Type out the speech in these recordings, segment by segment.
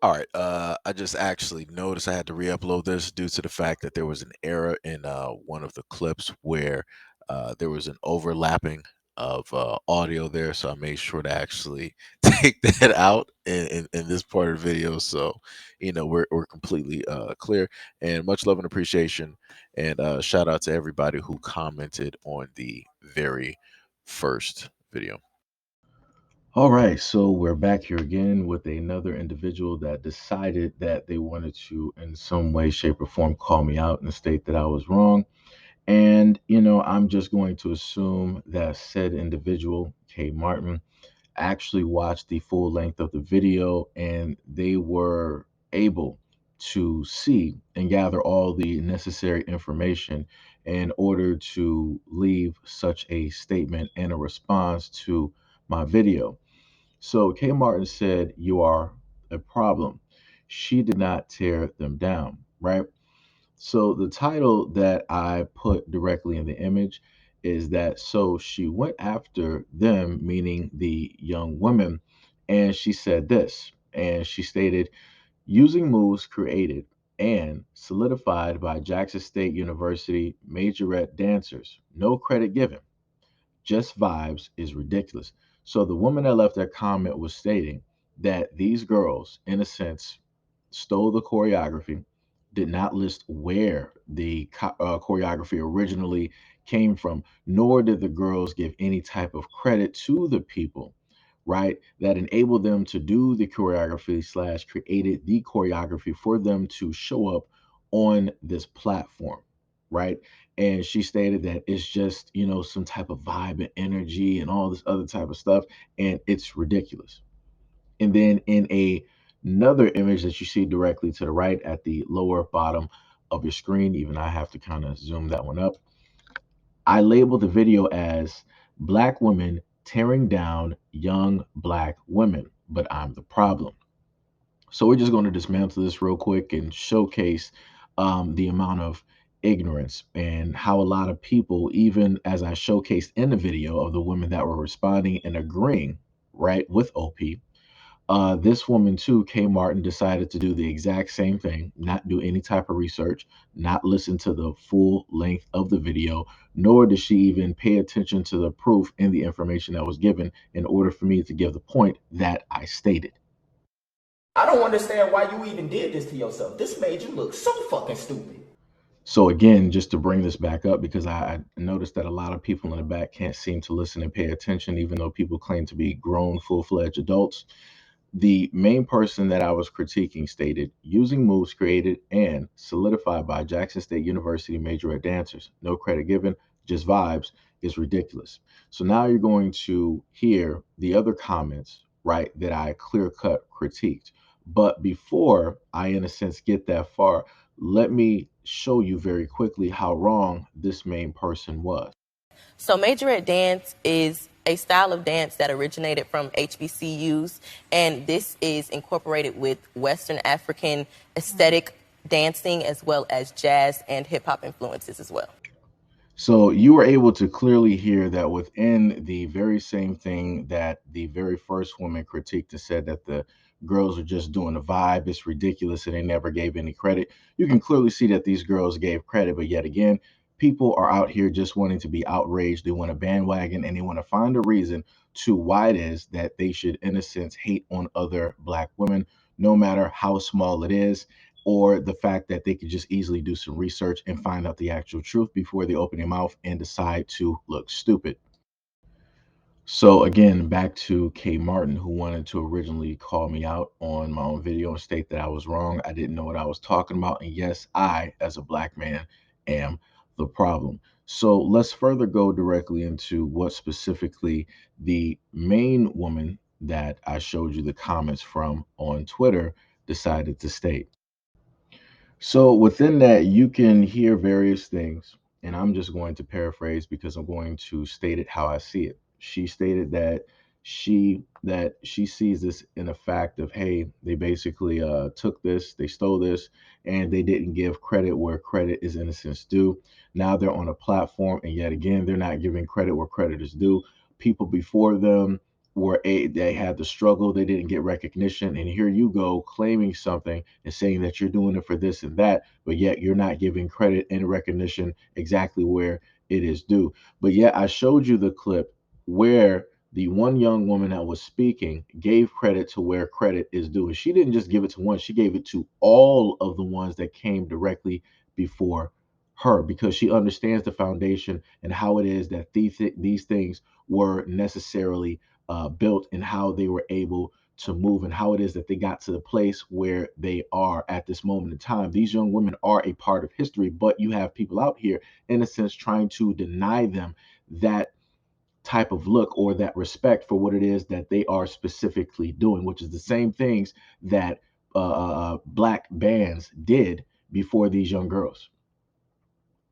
All right. I just actually noticed I had to re-upload this due to the fact that there was an error in one of the clips where there was an overlapping of audio there. So I made sure to actually take that out in this part of the video. So, we're completely clear, and much love and appreciation. And shout out to everybody who commented on the very first video. All right, so we're back here again with another individual that decided that they wanted to, in some way, shape, or form, call me out and state that I was wrong. And, I'm just going to assume that said individual, K. Martin, actually watched the full length of the video and they were able to see and gather all the necessary information in order to leave such a statement and a response to my video. So K. Martin said, "You are a problem." She did not tear them down, right? So the title that I put directly in the image is that so she went after them, meaning the young women, and she said this, and she stated, using moves created and solidified by Jackson State University majorette dancers, no credit given, just vibes is ridiculous. So the woman that left that comment was stating that these girls, in a sense, stole the choreography, did not list where the choreography originally came from, nor did the girls give any type of credit to the people, right, that enabled them to do the choreography slash created the choreography for them to show up on this platform, right? And she stated that it's just, some type of vibe and energy and all this other type of stuff, and it's ridiculous. And then in another image that you see directly to the right at the lower bottom of your screen, even I have to kind of zoom that one up, I labeled the video as Black Women Tearing Down Young Black Women, but I'm the problem. So we're just going to dismantle this real quick and showcase the amount of ignorance and how a lot of people, even as I showcased in the video of the women that were responding and agreeing, right, with OP, this woman too, Kay Martin, decided to do the exact same thing, not do any type of research, not listen to the full length of the video, nor did she even pay attention to the proof and the information that was given in order for me to give the point that I stated. I don't understand why you even did this to yourself. This made you look so fucking stupid. So again, just to bring this back up, because I noticed that a lot of people in the back can't seem to listen and pay attention, even though people claim to be grown, full-fledged adults. The main person that I was critiquing stated, using moves created and solidified by Jackson State University majorette dancers, no credit given, just vibes, is ridiculous. So now you're going to hear the other comments, right, that I clear cut critiqued. But before I, in a sense, get that far, let me show you very quickly how wrong this main person was. So majorette dance is a style of dance that originated from HBCUs, and this is incorporated with Western African aesthetic dancing as well as jazz and hip hop influences as well. So you were able to clearly hear that within the very same thing that the very first woman critiqued and said that the girls are just doing a vibe, it's ridiculous, and they never gave any credit. You can clearly see that these girls gave credit, but yet again, people are out here just wanting to be outraged. They want a bandwagon and they want to find a reason to why it is that they should, in a sense, hate on other black women, no matter how small it is, or the fact that they could just easily do some research and find out the actual truth before they open their mouth and decide to look stupid. So again, back to K Martin, who wanted to originally call me out on my own video and state that I was wrong. I didn't know what I was talking about. And yes, I, as a black man, am the problem. So let's further go directly into what specifically the main woman that I showed you the comments from on Twitter decided to state. So within that, you can hear various things, and I'm just going to paraphrase because I'm going to state it how I see it. She stated that she sees this in a fact of, hey, they basically took this, they stole this, and they didn't give credit where credit is in a sense due. Now they're on a platform, and yet again, they're not giving credit where credit is due. People before them they had the struggle, they didn't get recognition, and here you go claiming something and saying that you're doing it for this and that, but yet you're not giving credit and recognition exactly where it is due. But yet I showed you the clip where the one young woman that was speaking gave credit to where credit is due. And she didn't just give it to one, she gave it to all of the ones that came directly before her, because she understands the foundation and how it is that these things were necessarily built, and how they were able to move, and how it is that they got to the place where they are at this moment in time. These young women are a part of history, but you have people out here, in a sense, trying to deny them that type of look or that respect for what it is that they are specifically doing, which is the same things that black bands did before these young girls,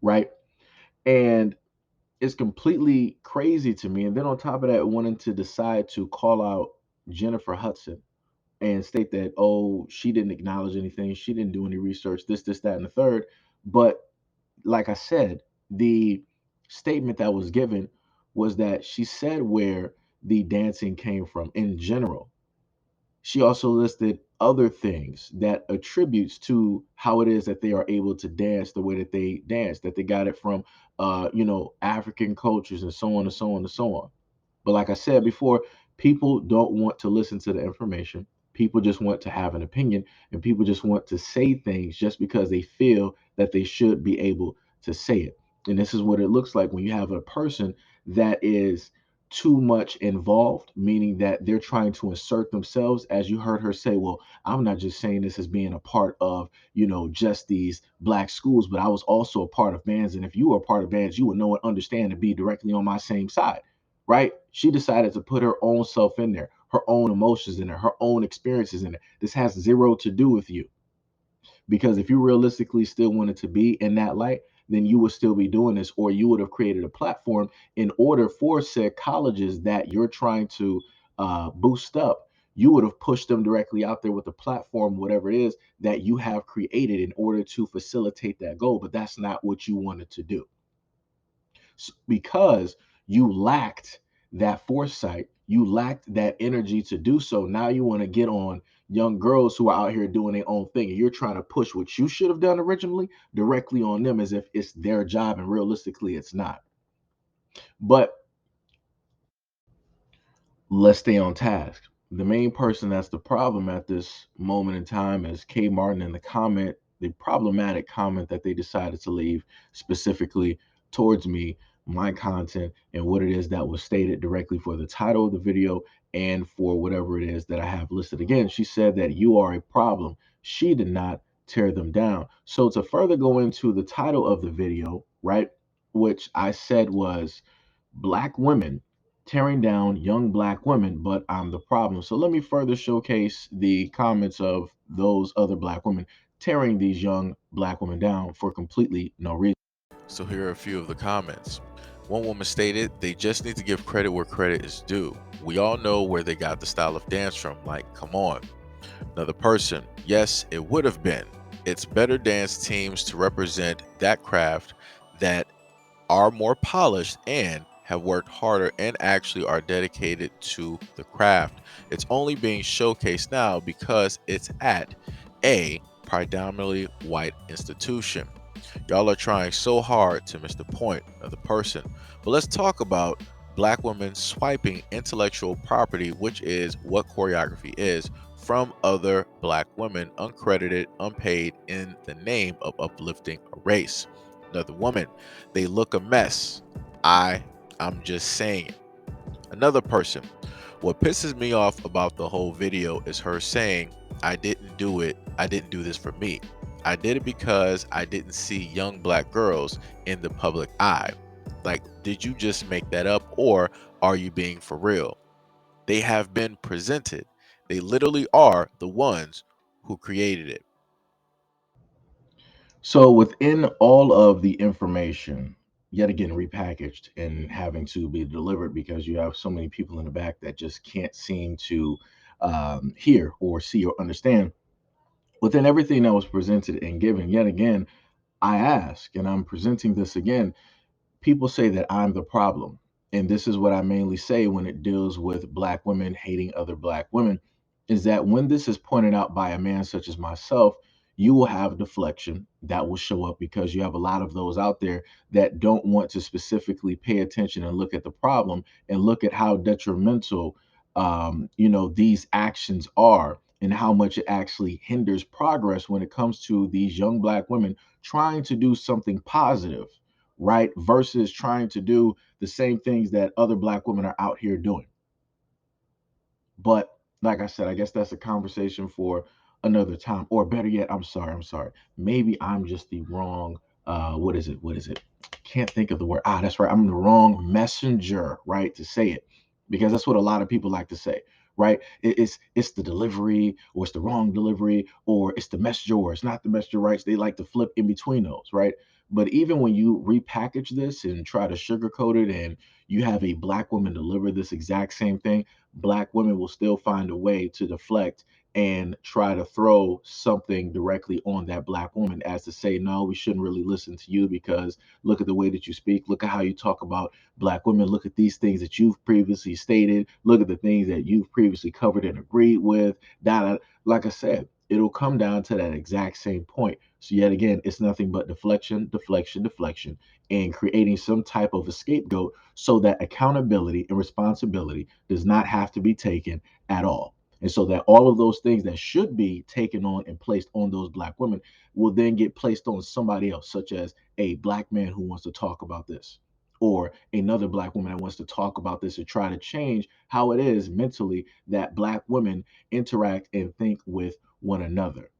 right? And it's completely crazy to me. And then on top of that, wanting to decide to call out Jennifer Hudson and state that, oh, she didn't acknowledge anything, she didn't do any research, this, that, and the third. But like I said, the statement that was given was that she said where the dancing came from in general. She also listed other things that attributes to how it is that they are able to dance the way that they dance, that they got it from African cultures and so on and so on and so on. But like I said before, people don't want to listen to the information. People just want to have an opinion, and people just want to say things just because they feel that they should be able to say it. And this is what it looks like when you have a person that is too much involved, meaning that they're trying to insert themselves. As you heard her say, well, I'm not just saying this as being a part of, just these black schools, but I was also a part of bands. And if you were a part of bands, you would know and understand and be directly on my same side, right? She decided to put her own self in there, her own emotions in there, her own experiences in there. This has zero to do with you. Because if you realistically still wanted to be in that light, then you would still be doing this, or you would have created a platform in order for said colleges that you're trying to boost up. You would have pushed them directly out there with the platform, whatever it is that you have created in order to facilitate that goal. But that's not what you wanted to do, because you lacked that foresight, you lacked that energy to do so. Now you want to get on young girls who are out here doing their own thing, and you're trying to push what you should have done originally directly on them as if it's their job, and realistically, it's not. But let's stay on task. The main person that's the problem at this moment in time is K Martin, in the problematic comment that they decided to leave specifically towards me, my content, and what it is that was stated directly for the title of the video and for whatever it is that I have listed. Again, she said that you are a problem. She did not tear them down. So to further go into the title of the video, right, which I said was Black Women tearing down young black women, but I'm the problem. So let me further showcase the comments of those other black women tearing these young black women down for completely no reason. So here are a few of the comments. One woman stated, they just need to give credit where credit is due. We all know where they got the style of dance from, like, come on. Another person, yes, it would have been. It's better dance teams to represent that craft that are more polished and have worked harder and actually are dedicated to the craft. It's only being showcased now because it's at a predominantly white institution. Y'all are trying so hard to miss the point of the person. But let's talk about black women swiping intellectual property, which is what choreography is, from other black women, uncredited, unpaid, in the name of uplifting a race. Another woman, they look a mess. I'm just saying it. Another person, what pisses me off about the whole video is her saying, I didn't do it. I didn't do this for me. I did it because I didn't see young black girls in the public eye. Like, did you just make that up, or are you being for real? They have been presented. They literally are the ones who created it. So within all of the information, yet again repackaged and having to be delivered because you have so many people in the back that just can't seem to hear or see or understand. Within everything that was presented and given, yet again, I ask, and I'm presenting this again, people say that I'm the problem. and this is what I mainly say when it deals with black women hating other black women, is that when this is pointed out by a man such as myself, you will have deflection that will show up because you have a lot of those out there that don't want to specifically pay attention and look at the problem and look at how detrimental, these actions are and how much it actually hinders progress when it comes to these young black women trying to do something positive, right? Versus trying to do the same things that other black women are out here doing. But like I said, I guess that's a conversation for another time. Or better yet, I'm sorry. Maybe I'm just the wrong what is it? What is it? Can't think of the word. Ah, that's right. I'm the wrong messenger, right, to say it. Because that's what a lot of people like to say, right? It's the delivery, or it's the wrong delivery, or it's the messenger, or it's not the messenger, right? So they like to flip in between those, right? But even when you repackage this and try to sugarcoat it and you have a black woman deliver this exact same thing, black women will still find a way to deflect and try to throw something directly on that black woman as to say, no, we shouldn't really listen to you because look at the way that you speak. Look at how you talk about black women. Look at these things that you've previously stated. Look at the things that you've previously covered and agreed with. That, like I said, it'll come down to that exact same point. So, yet again, it's nothing but deflection, deflection, deflection, and creating some type of a scapegoat so that accountability and responsibility does not have to be taken at all. And so that all of those things that should be taken on and placed on those black women will then get placed on somebody else, such as a black man who wants to talk about this, or another black woman that wants to talk about this and try to change how it is mentally that black women interact and think with one another.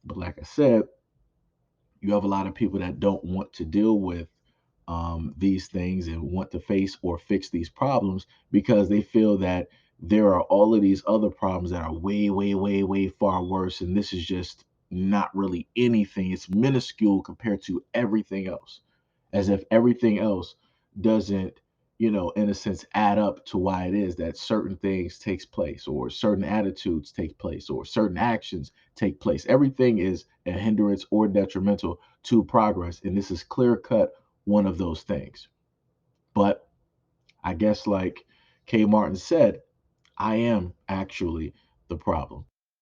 But like I said, you have a lot of people that don't want to deal with these things and want to face or fix these problems because they feel that there are all of these other problems that are way, way, way, way far worse. And this is just not really anything. It's minuscule compared to everything else, as if everything else doesn't, in a sense, add up to why it is that certain things takes place or certain attitudes take place or certain actions take place. Everything is a hindrance or detrimental to progress. And this is clear cut one of those things. But I guess, like K. Martin said, I am actually the problem.